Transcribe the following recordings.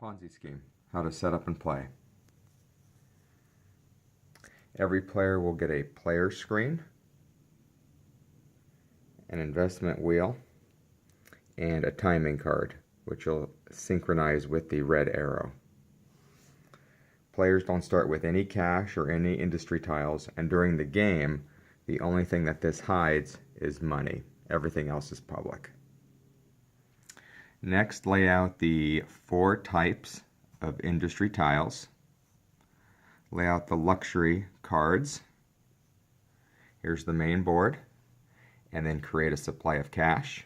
Ponzi scheme, how to set up and play. Every player will get a player screen, an investment wheel, and a timing card, which will synchronize with the red arrow. Players don't start with any cash or any industry tiles, and during the game, the only thing that this hides is money. Everything else is public. Next, lay out the 4 types of industry tiles. Lay out the luxury cards. Here's the main board. And then create a supply of cash.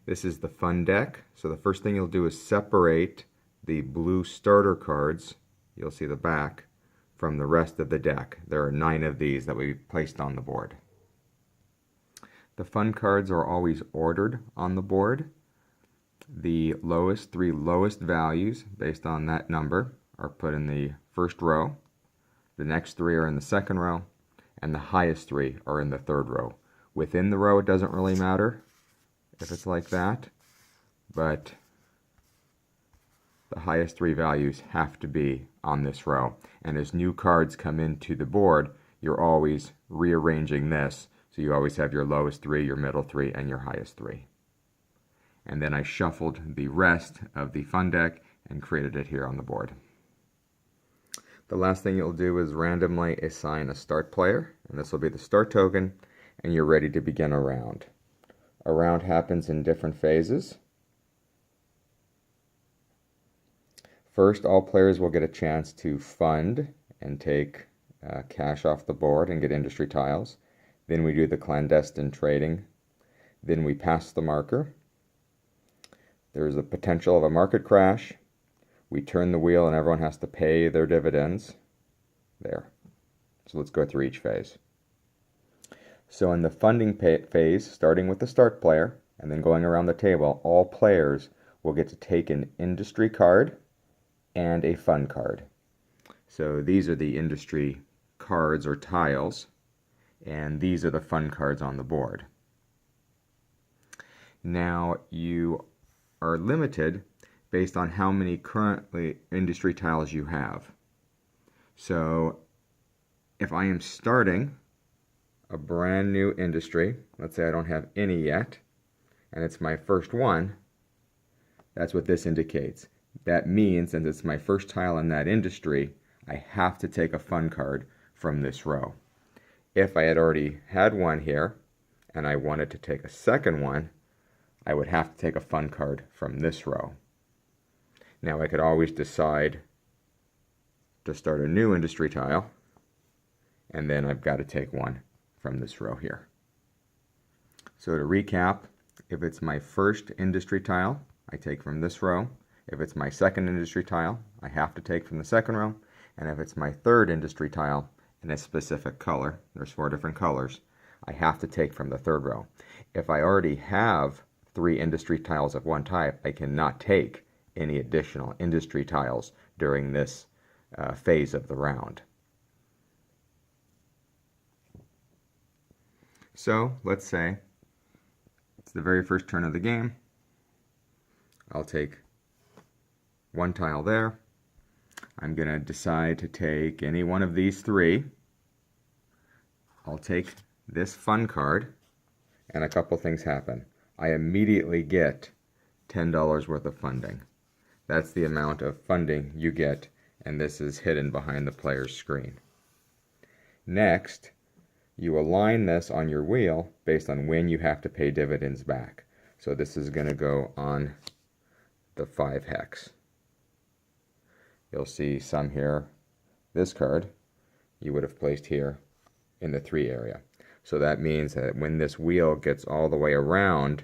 This is the fun deck. So the first thing you'll do is separate the blue starter cards, you'll see the back, from the rest of the deck. There are 9 of these that we placed on the board. The fun cards are always ordered on the board. The 3 lowest values based on that number are put in the first row. The next 3 are in the second row, and the highest 3 are in the third row. Within the row, it doesn't really matter if it's like that, but the highest 3 values have to be on this row. And as new cards come into the board, you're always rearranging this, so you always have your lowest 3, your middle 3, and your highest 3. And then I shuffled the rest of the fun deck and created it here on the board. The last thing you'll do is randomly assign a start player, and this will be the start token, and you're ready to begin a round. A round happens in different phases. First, all players will get a chance to fund and take cash off the board and get industry tiles. Then we do the clandestine trading. Then we pass the marker. There's a potential of a market crash. We turn the wheel and everyone has to pay their dividends. There. So let's go through each phase. So in the funding phase, starting with the start player and then going around the table, all players will get to take an industry card and a fun card. So these are the industry cards or tiles, and these are the fun cards on the board. Now you are limited based on how many currently industry tiles you have. So if I am starting a brand new industry, let's say I don't have any yet, and it's my first one, that's what this indicates. That means, since it's my first tile in that industry, I have to take a fun card from this row. If I had already had one here, and I wanted to take a second one, I would have to take a fun card from this row. Now I could always decide to start a new industry tile, and then I've got to take one from this row here. So to recap, if it's my first industry tile, I take from this row. If it's my second industry tile, I have to take from the second row. And if it's my third industry tile in a specific color, there's 4 different colors, I have to take from the third row. If I already have 3 industry tiles of one type, I cannot take any additional industry tiles during this phase of the round. So let's say it's the very first turn of the game. I'll take 1 tile there. I'm going to decide to take any one of these 3. I'll take this fun card, and a couple things happen. I immediately get $10 worth of funding. That's the amount of funding you get, and this is hidden behind the player's screen. Next, you align this on your wheel based on when you have to pay dividends back. So this is going to go on the 5 hex. You'll see some here. This card you would have placed here in the 3 area. So that means that when this wheel gets all the way around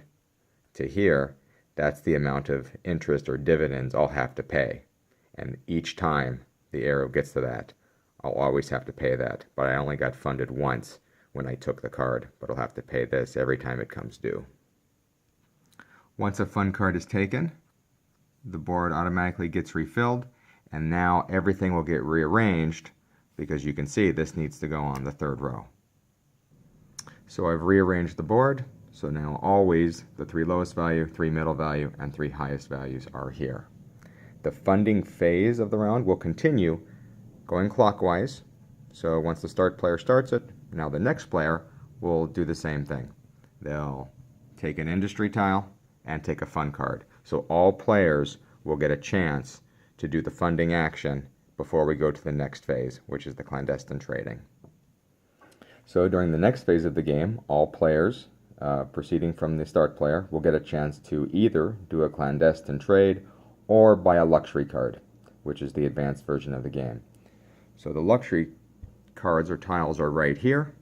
to here, that's the amount of interest or dividends I'll have to pay. And each time the arrow gets to that, I'll always have to pay that. But I only got funded once when I took the card, but I'll have to pay this every time it comes due. Once a fun card is taken, the board automatically gets refilled, and now everything will get rearranged because you can see this needs to go on the third row. So I've rearranged the board, so now always the 3 lowest value, 3 middle value, and 3 highest values are here. The funding phase of the round will continue going clockwise. So once the start player starts it, now the next player will do the same thing. They'll take an industry tile and take a fund card. So all players will get a chance to do the funding action before we go to the next phase, which is the clandestine trading. So during the next phase of the game, all players proceeding from the start player will get a chance to either do a clandestine trade or buy a luxury card, which is the advanced version of the game. So the luxury cards or tiles are right here.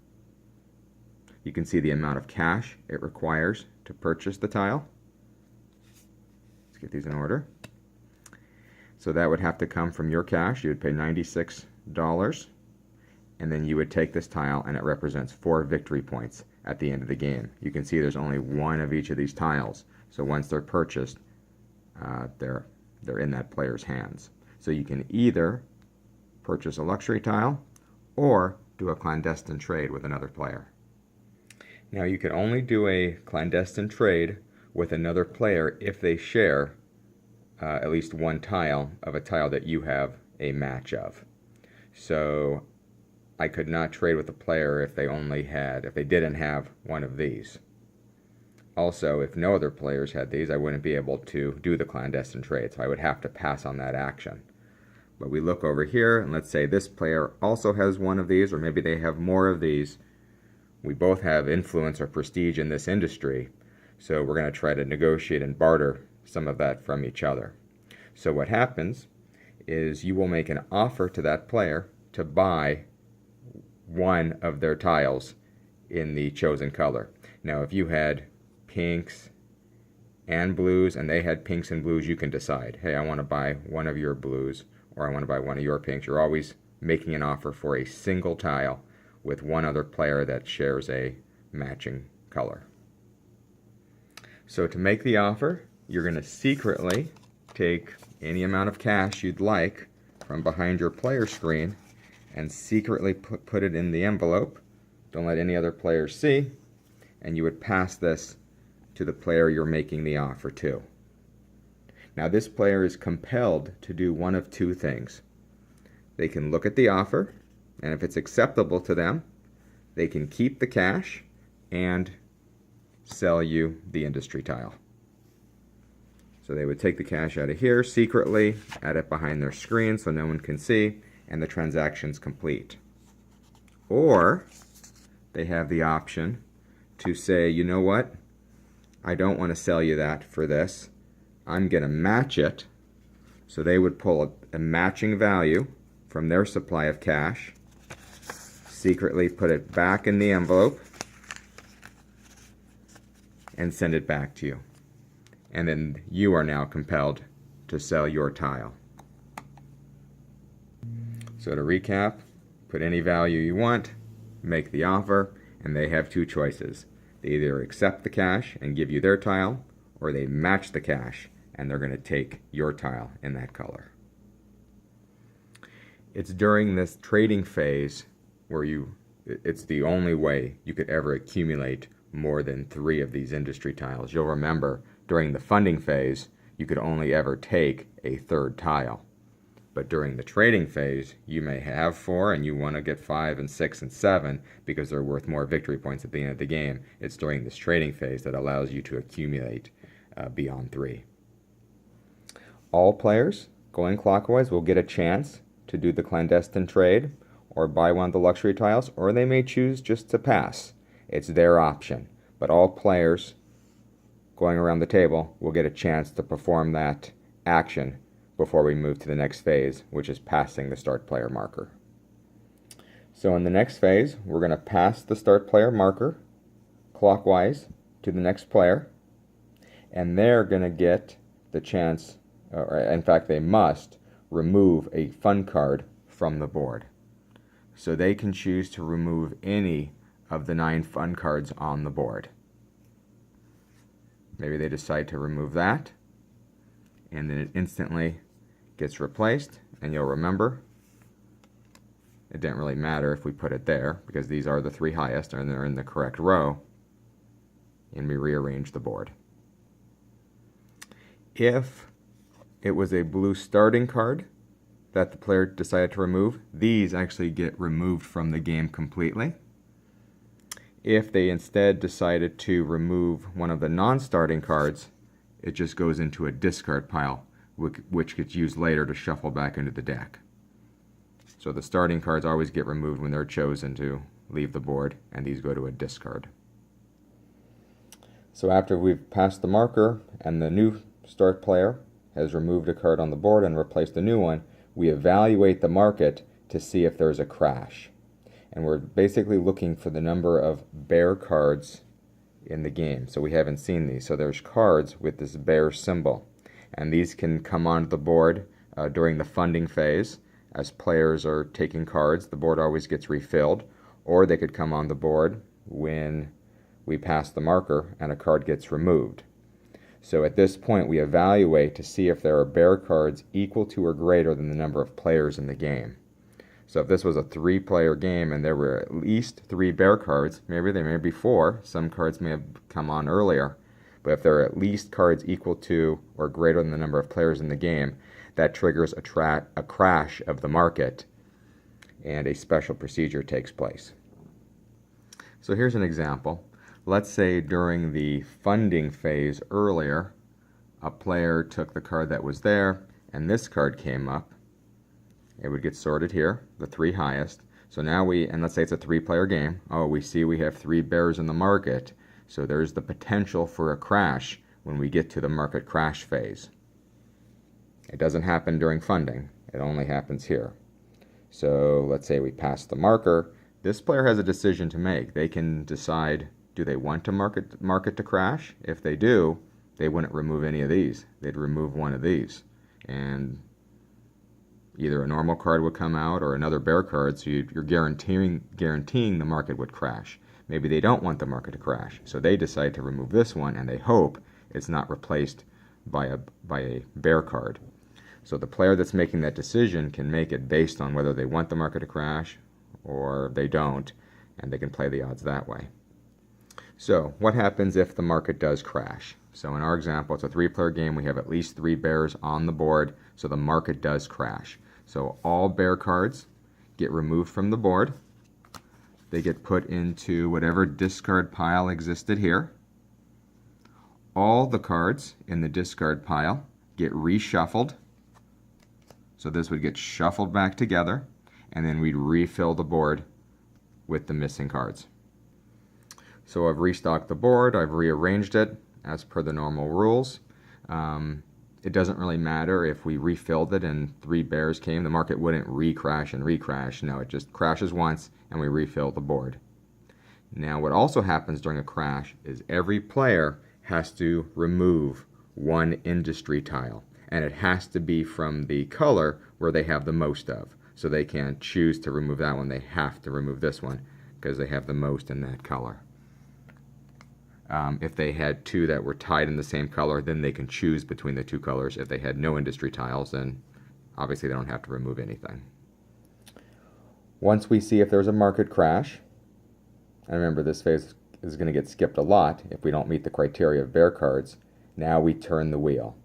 You can see the amount of cash it requires to purchase the tile. Let's get these in order. So that would have to come from your cash. You would pay $96, and then you would take this tile, and it represents 4 victory points at the end of the game. You can see there's only one of each of these tiles. So once they're purchased, they're in that player's hands. So you can either purchase a luxury tile or do a clandestine trade with another player. Now you can only do a clandestine trade with another player if they share at least one tile of a tile that you have a match of. So I could not trade with a player if they didn't have one of these. Also, if no other players had these, I wouldn't be able to do the clandestine trade, so I would have to pass on that action. But we look over here, and let's say this player also has one of these, or maybe they have more of these. We both have influence or prestige in this industry, so we're going to try to negotiate and barter some of that from each other. So what happens is you will make an offer to that player to buy one of their tiles in the chosen color. Now if you had pinks and blues and they had pinks and blues, you can decide, hey, I want to buy one of your blues or I want to buy one of your pinks. You're always making an offer for a single tile with one other player that shares a matching color. So to make the offer, you're going to secretly take any amount of cash you'd like from behind your player screen and secretly put it in the envelope. Don't let any other players see, and you would pass this to the player you're making the offer to. Now this player is compelled to do one of two things. They can look at the offer, and if it's acceptable to them, they can keep the cash and sell you the industry tile. So they would take the cash out of here secretly, add it behind their screen so no one can see, and the transaction's complete. Or they have the option to say, you know what, I don't want to sell you that for this. I'm going to match it. So they would pull a matching value from their supply of cash, secretly put it back in the envelope, and send it back to you. And then you are now compelled to sell your tile. So to recap, put any value you want, make the offer, and they have two choices. They either accept the cash and give you their tile, or they match the cash and they're going to take your tile in that color. It's during this trading phase where it's the only way you could ever accumulate more than 3 of these industry tiles. You'll remember during the funding phase, you could only ever take a 3rd tile. But during the trading phase, you may have 4 and you want to get 5 and 6 and 7 because they're worth more victory points at the end of the game. It's during this trading phase that allows you to accumulate beyond 3. All players going clockwise will get a chance to do the clandestine trade or buy one of the luxury tiles, or they may choose just to pass. It's their option. But all players going around the table will get a chance to perform that action before we move to the next phase, which is passing the start player marker. So in the next phase, we're going to pass the start player marker clockwise to the next player, and they're going to get the chance, or in fact they must, remove a fund card from the board. So they can choose to remove any of the 9 fund cards on the board. Maybe they decide to remove that, and then it instantly gets replaced, and you'll remember it didn't really matter if we put it there because these are the 3 highest and they're in the correct row, and we rearrange the board. If it was a blue starting card that the player decided to remove, these actually get removed from the game completely. If they instead decided to remove one of the non-starting cards, it just goes into a discard pile, which gets used later to shuffle back into the deck. So the starting cards always get removed when they're chosen to leave the board, and these go to a discard. So after we've passed the marker and the new start player has removed a card on the board and replaced a new one, we evaluate the market to see if there's a crash. And we're basically looking for the number of bear cards in the game. So we haven't seen these. So there's cards with this bear symbol. And these can come onto the board during the funding phase. As players are taking cards, the board always gets refilled. Or they could come on the board when we pass the marker and a card gets removed. So at this point we evaluate to see if there are bear cards equal to or greater than the number of players in the game. So if this was a 3-player game and there were at least 3 bear cards, maybe there may be 4, some cards may have come on earlier, but if there are at least cards equal to or greater than the number of players in the game, that triggers a crash of the market and a special procedure takes place. So here's an example. Let's say during the funding phase earlier, a player took the card that was there and this card came up. It would get sorted here, the 3 highest. So now and let's say it's a 3-player game. Oh, we see we have 3 bears in the market. So there's the potential for a crash when we get to the market crash phase. It doesn't happen during funding. It only happens here. So let's say we pass the marker. This player has a decision to make. They can decide, do they want to market to crash? If they do, they wouldn't remove any of these. They'd remove one of these. And either a normal card would come out or another bear card, so you're guaranteeing the market would crash. Maybe they don't want the market to crash, so they decide to remove this one, and they hope it's not replaced by a bear card. So the player that's making that decision can make it based on whether they want the market to crash or they don't, and they can play the odds that way. So what happens if the market does crash? So in our example, it's a 3-player game. We have at least 3 bears on the board, so the market does crash. So all bear cards get removed from the board. They get put into whatever discard pile existed here. All the cards in the discard pile get reshuffled. So this would get shuffled back together, and then we'd refill the board with the missing cards. So I've restocked the board, I've rearranged it as per the normal rules. It doesn't really matter if we refilled it and 3 bears came. The market wouldn't recrash and recrash. No, it just crashes once and we refill the board. Now what also happens during a crash is every player has to remove one industry tile. And it has to be from the color where they have the most of. So they can't choose to remove that one. They have to remove this one because they have the most in that color. If they had 2 that were tied in the same color, then they can choose between the 2 colors. If they had no industry tiles, then obviously they don't have to remove anything. Once we see if there's a market crash, and remember this phase is going to get skipped a lot if we don't meet the criteria of bear cards, now we turn the wheel.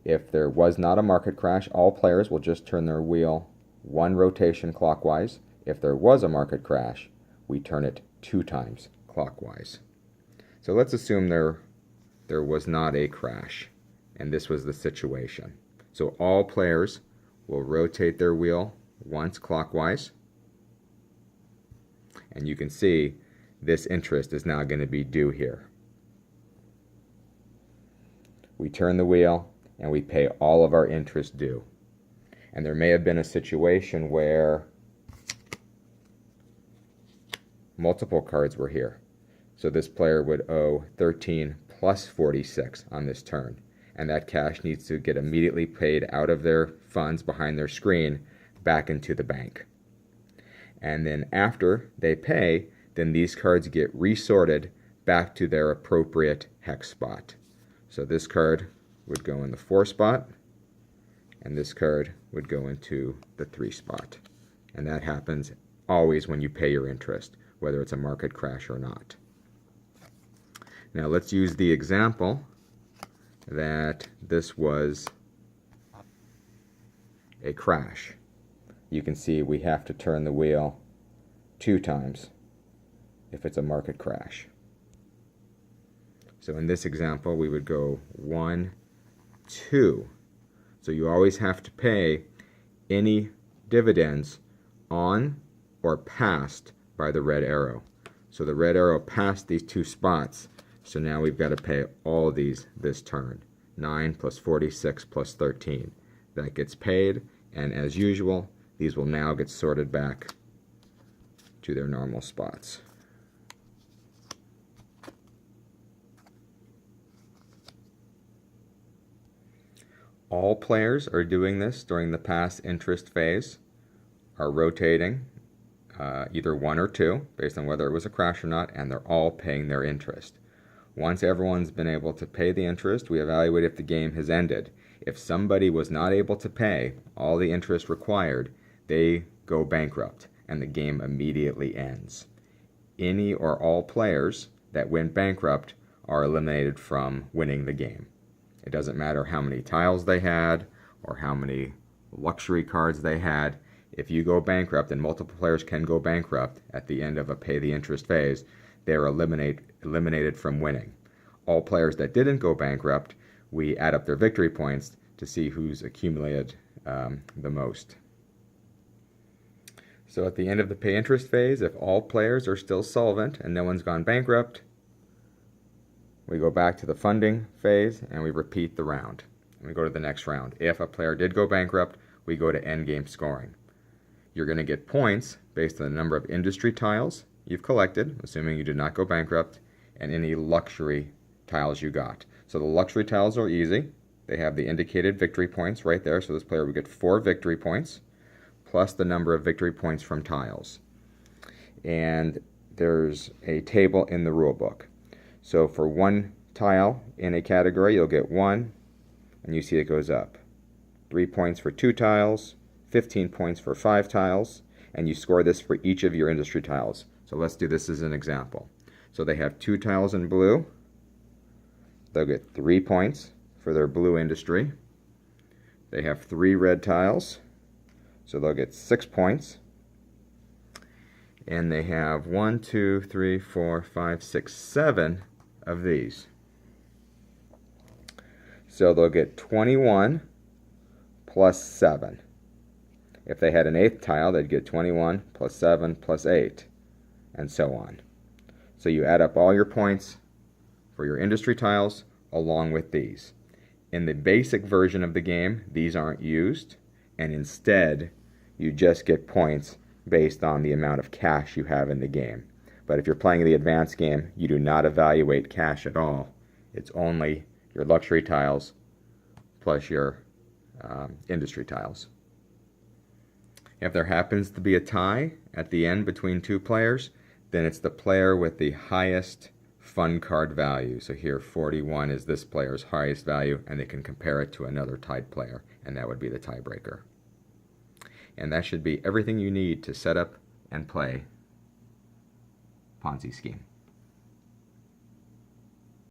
If there was not a market crash, all players will just turn their wheel 1 rotation clockwise. If there was a market crash, we turn it 2 times clockwise. So let's assume there was not a crash, and this was the situation. So all players will rotate their wheel once clockwise, and you can see this interest is now going to be due here. We turn the wheel, and we pay all of our interest due. And there may have been a situation where multiple cards were here. So this player would owe 13 plus 46 on this turn. And that cash needs to get immediately paid out of their funds behind their screen back into the bank. And then after they pay, then these cards get resorted back to their appropriate hex spot. So this card would go in the 4 spot, and this card would go into the 3 spot. And that happens always when you pay your interest, whether it's a market crash or not. Now let's use the example that this was a crash, you can see we have to turn the wheel 2 times if it's a market crash. So in this example, we would go 1, 2. So you always have to pay any dividends on or passed by the red arrow. So the red arrow passed these 2 spots, so now we've got to pay all these this turn. 9 plus 46 plus 13. That gets paid, and as usual, these will now get sorted back to their normal spots. All players are doing this during the pass interest phase, are rotating either 1 or 2, based on whether it was a crash or not, and they're all paying their interest. Once everyone's been able to pay the interest, we evaluate if the game has ended. If somebody was not able to pay all the interest required, they go bankrupt, and the game immediately ends. Any or all players that went bankrupt are eliminated from winning the game. It doesn't matter how many tiles they had or how many luxury cards they had. If you go bankrupt, and multiple players can go bankrupt at the end of a pay the interest phase, they are eliminated from winning. All players that didn't go bankrupt, we add up their victory points to see who's accumulated the most. So at the end of the pay interest phase, if all players are still solvent and no one's gone bankrupt, we go back to the funding phase and we repeat the round. And we go to the next round. If a player did go bankrupt, we go to endgame scoring. You're going to get points based on the number of industry tiles you've collected, assuming you did not go bankrupt, and any luxury tiles you got. So the luxury tiles are easy. They have the indicated victory points right there, so this player would get 4 victory points, plus the number of victory points from tiles. And there's a table in the rule book. So for 1 tile in a category, you'll get 1, and you see it goes up. 3 points for 2 tiles, 15 points for 5 tiles, and you score this for each of your industry tiles. So let's do this as an example. So they have 2 tiles in blue. They'll get 3 points for their blue industry. They have 3 red tiles, so they'll get 6 points. And they have 1, 2, 3, 4, 5, 6, 7 of these. So they'll get 21 plus 7. If they had an 8th tile, they'd get 21 plus 7 plus 8, and so on. So you add up all your points for your industry tiles along with these. In the basic version of the game, these aren't used, and instead you just get points based on the amount of cash you have in the game. But if you're playing the advanced game, you do not evaluate cash at all. It's only your luxury tiles plus your industry tiles. If there happens to be a tie at the end between 2 players, then it's the player with the highest fun card value. So here 41 is this player's highest value, and they can compare it to another tied player, and that would be the tiebreaker. And that should be everything you need to set up and play Ponzi scheme.